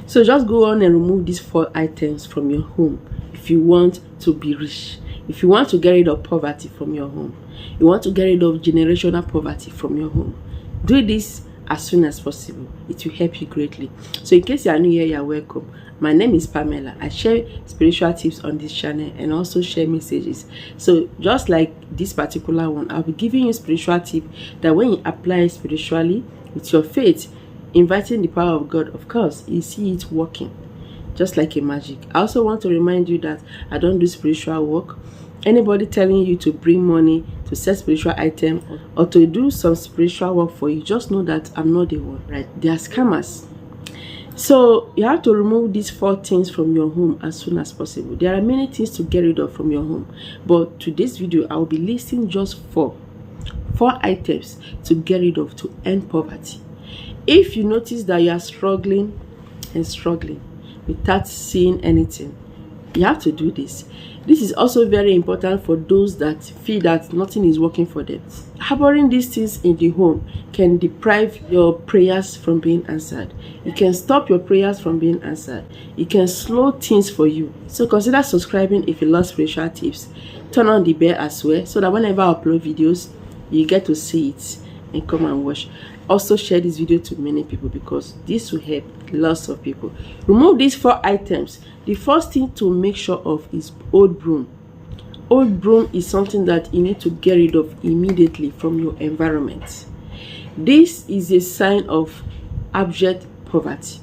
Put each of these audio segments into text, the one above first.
So just go on and remove these 4 items from your home if you want to be rich. If you want to get rid of poverty from your home, you want to get rid of generational poverty from your home, do this as soon as possible. It will help you greatly. So in case you are new here, you are welcome. My name is Pamela. I share spiritual tips on this channel and also share messages. So just like this particular one, I'll be giving you spiritual tip that when you apply spiritually with your faith, inviting the power of God, of course, you see it working just like a magic. I also want to remind you that I don't do spiritual work. Anybody telling you to bring money, to sell spiritual item, or to do some spiritual work for you, just know that I'm not the one, right? They are scammers. So you have to remove these 4 things from your home as soon as possible. There are many things to get rid of from your home, but today's video I will be listing just 4 items to get rid of to end poverty. If you notice that you are struggling without seeing anything, you have to do this. This is also very important for those that feel that nothing is working for them. Harboring these things in the home can deprive your prayers from being answered. It can stop your prayers from being answered. It can slow things for you. So consider subscribing if you love spiritual tips. Turn on the bell as well, so that whenever I upload videos, you get to see it and come and watch. Also share this video to many people, because this will help lots of people. Remove these 4 items. The first thing to make sure of is old broom. Old broom is something that you need to get rid of immediately from your environment. This is a sign of abject poverty.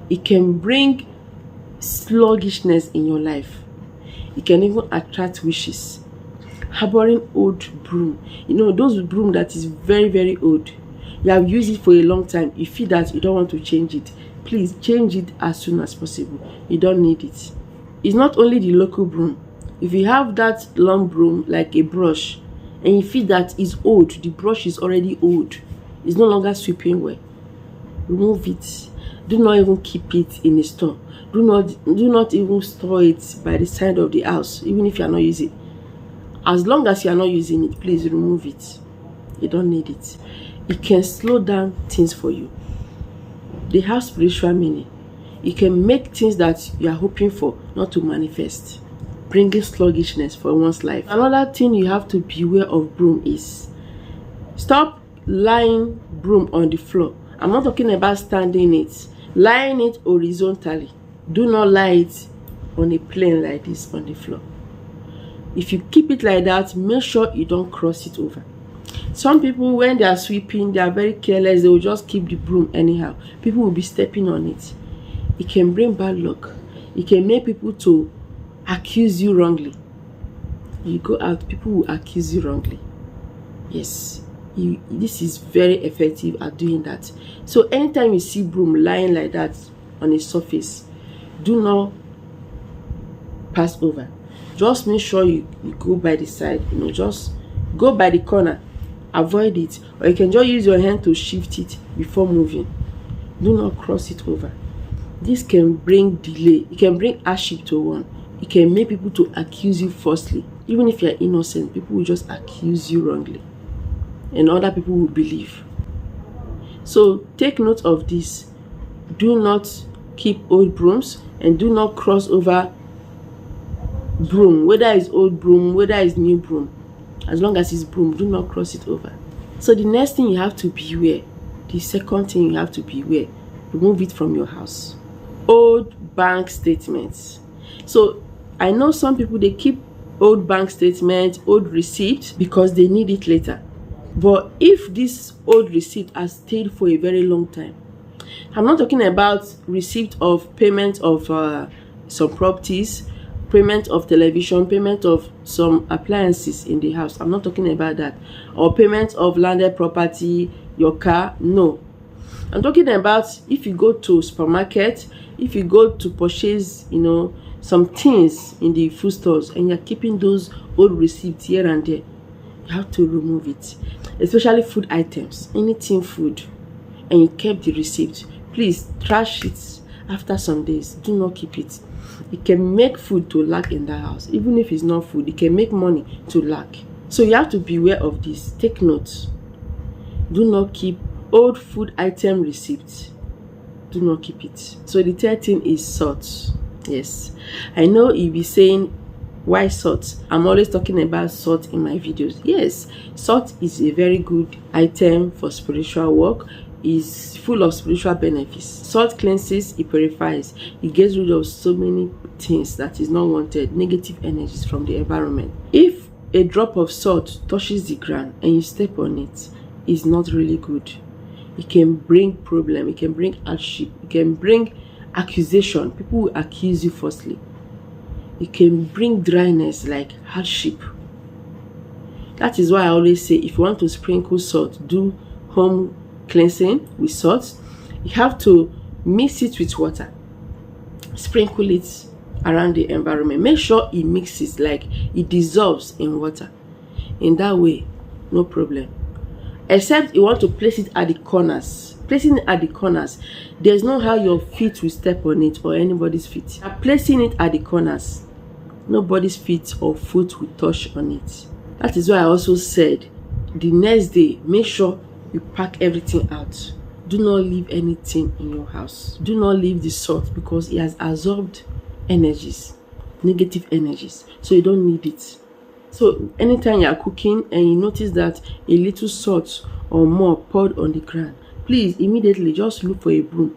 It can bring sluggishness in your life. It can even attract wishes. Harboring old broom, you know, those broom that is very old, you have used it for a long time, you feel that you don't want to change it, please change it as soon as possible. You don't need it. It's not only the local broom. If you have that long broom like a brush and you feel that it's old, the brush is already old, it's no longer sweeping well, remove it. Do not even keep it in a store. Do not even store it by the side of the house, even if you are not using it. As long as you are not using it, please remove it. You don't need it. It can slow down things for you. They have spiritual meaning. It can make things that you are hoping for not to manifest, bringing sluggishness for one's life. Another thing you have to beware of broom is, stop lying broom on the floor. I'm not talking about standing it. Lying it horizontally. Do not lie it on a plane like this on the floor. If you keep it like that, make sure you don't cross it over. Some people, when they are sweeping, they are very careless. They will just keep the broom anyhow. People will be stepping on it. It can bring bad luck. It can make people to accuse you wrongly. You go out, people will accuse you wrongly. Yes, this is very effective at doing that. So anytime you see broom lying like that on a surface, do not pass over. Just make sure you go by the side, you know, just go by the corner, avoid it, or you can just use your hand to shift it before moving. Do not cross it over. This can bring delay. It can bring hardship to one. It can make people to accuse you falsely. Even if you are innocent, people will just accuse you wrongly, and other people will believe. So take note of this. Do not keep old brooms, and do not cross over broom, whether it's old broom, whether it's new broom. As long as it's broom, do not cross it over. So the next thing you have to beware, the second thing you have to beware, remove it from your house. Old bank statements. So I know some people, they keep old bank statements, old receipts, because they need it later. But if this old receipt has stayed for a very long time, I'm not talking about receipt of payment of some properties, payment of television, payment of some appliances in the house. I'm not talking about that. Or payment of landed property, your car. No. I'm talking about if you go to supermarket, if you go to purchase, you know, some things in the food stores, and you're keeping those old receipts here and there, you have to remove it. Especially food items, anything food, and you kept the receipt, please trash it after some days. Do not keep it. It can make food to lack in the house. Even if it's not food, it can make money to lack. So you have to beware of this. Take notes. Do not keep old food item receipts. do not keep it. So the third thing is salt. Yes, I know you'll be saying, why salt? I'm always talking about salt in my videos. Yes, salt is a very good item for spiritual work. Is full of spiritual benefits. Salt cleanses, it purifies, it gets rid of so many things that is not wanted, negative energies from the environment. If a drop of salt touches the ground and you step on it, it's not really good. It can bring problem, it can bring hardship, it can bring accusation. People will accuse you falsely. It can bring dryness, like hardship. That is why I always say, if you want to sprinkle salt, do home cleansing with salt. You have to mix it with water, sprinkle it around the environment. Make sure it mixes, like it dissolves in water. In that way, no problem. Except you want to place it at the corners. Placing it at the corners, there's no how your feet will step on it or anybody's feet. Placing it at the corners, nobody's feet or foot will touch on it. That is why I also said, the next day, make sure you pack everything out. Do not leave anything in your house. Do not leave the salt, because it has absorbed energies, negative energies, so you don't need it. So anytime you are cooking and you notice that a little salt or more poured on the ground, please immediately just look for a broom.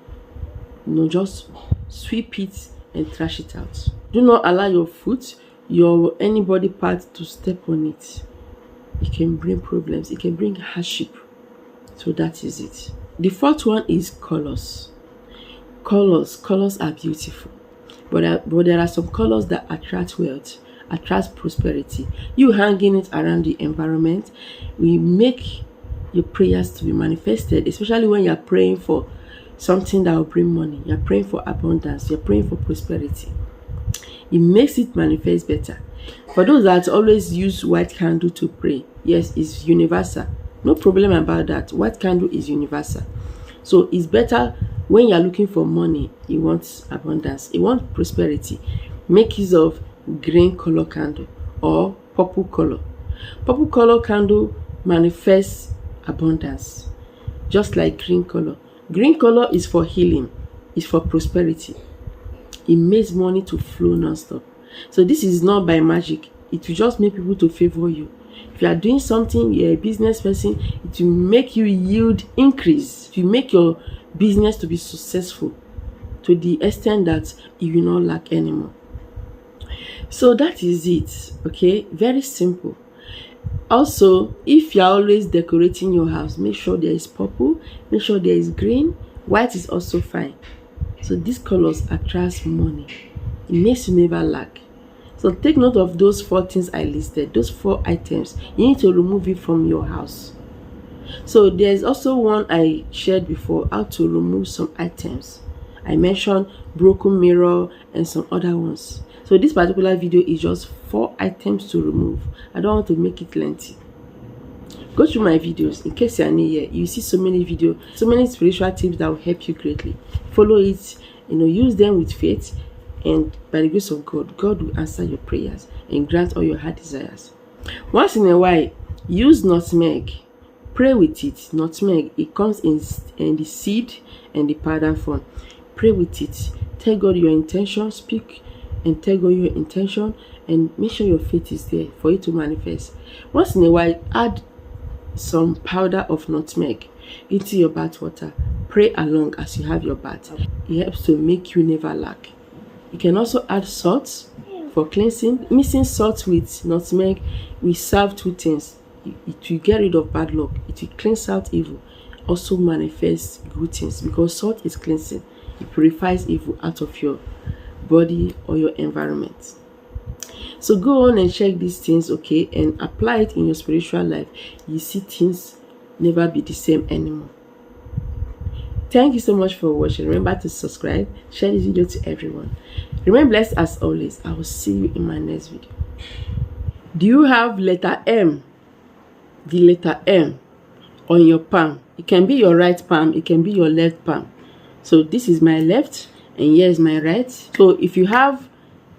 Just sweep it and trash it out. Do not allow your foot, your any body part to step on it. It can bring problems, it can bring hardship. So that is it. The fourth one is colors. Colors are beautiful, but there are some colors that attract wealth, attract prosperity. You hanging it around the environment will make your prayers to be manifested, especially when you're praying for something that will bring money. You're praying for abundance, you're praying for prosperity. It makes it manifest better. For those that always use white candle to pray, yes, it's universal. No problem about that. White candle is universal. So it's better when you're looking for money, you want abundance, you want prosperity, make use of green color candle or purple color. Purple color candle manifests abundance, just like green color. Green color is for healing, it's for prosperity. It makes money to flow non-stop. So this is not by magic. It will just make people to favor you. If you are doing something, you're a business person, it will make you yield increase. It will make your business to be successful to the extent that you will not lack anymore. So that is it. Okay, very simple. Also, if you're always decorating your house, make sure there is purple, make sure there is green. White is also fine. So these colors attract money. It makes you never lack. So take note of those 4 things I listed, those 4 items. You need to remove it from your house. So there's also one I shared before, how to remove some items. I mentioned broken mirror and some other ones. So this particular video is just 4 items to remove. I don't want to make it lengthy. Go through my videos. In case you are new here, you see so many videos, so many spiritual tips that will help you greatly. Follow it, use them with faith. And by the grace of God, God will answer your prayers and grant all your heart desires. Once in a while, use nutmeg. Pray with it. Nutmeg, it comes in the seed and the powder form. Pray with it. Tell God your intention. Speak and tell God your intention. And make sure your faith is there for it to manifest. Once in a while, add some powder of nutmeg into your bath water. Pray along as you have your bath. It helps to make you never lack. You can also add salt for cleansing. Mixing salt with nutmeg will serve 2 things. It will get rid of bad luck. It will cleanse out evil. Also manifest good things, because salt is cleansing. It purifies evil out of your body or your environment. So go on and check these things, okay, and apply it in your spiritual life. You see things never be the same anymore. Thank you so much for watching. Remember to subscribe, share this video to everyone. Remain blessed as always. I will see you in my next video. Do you have letter M? The letter M on your palm. It can be your right palm, it can be your left palm. So this is my left and here is my right. So if you have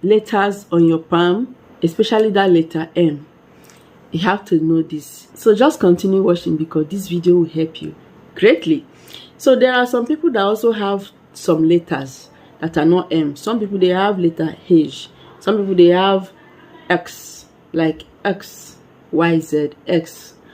letters on your palm, especially that letter M, you have to know this. So just continue watching, because this video will help you greatly. So there are some people that also have some letters that are not M. Some people, they have letter H. Some people, they have X, like X, Y, Z, X,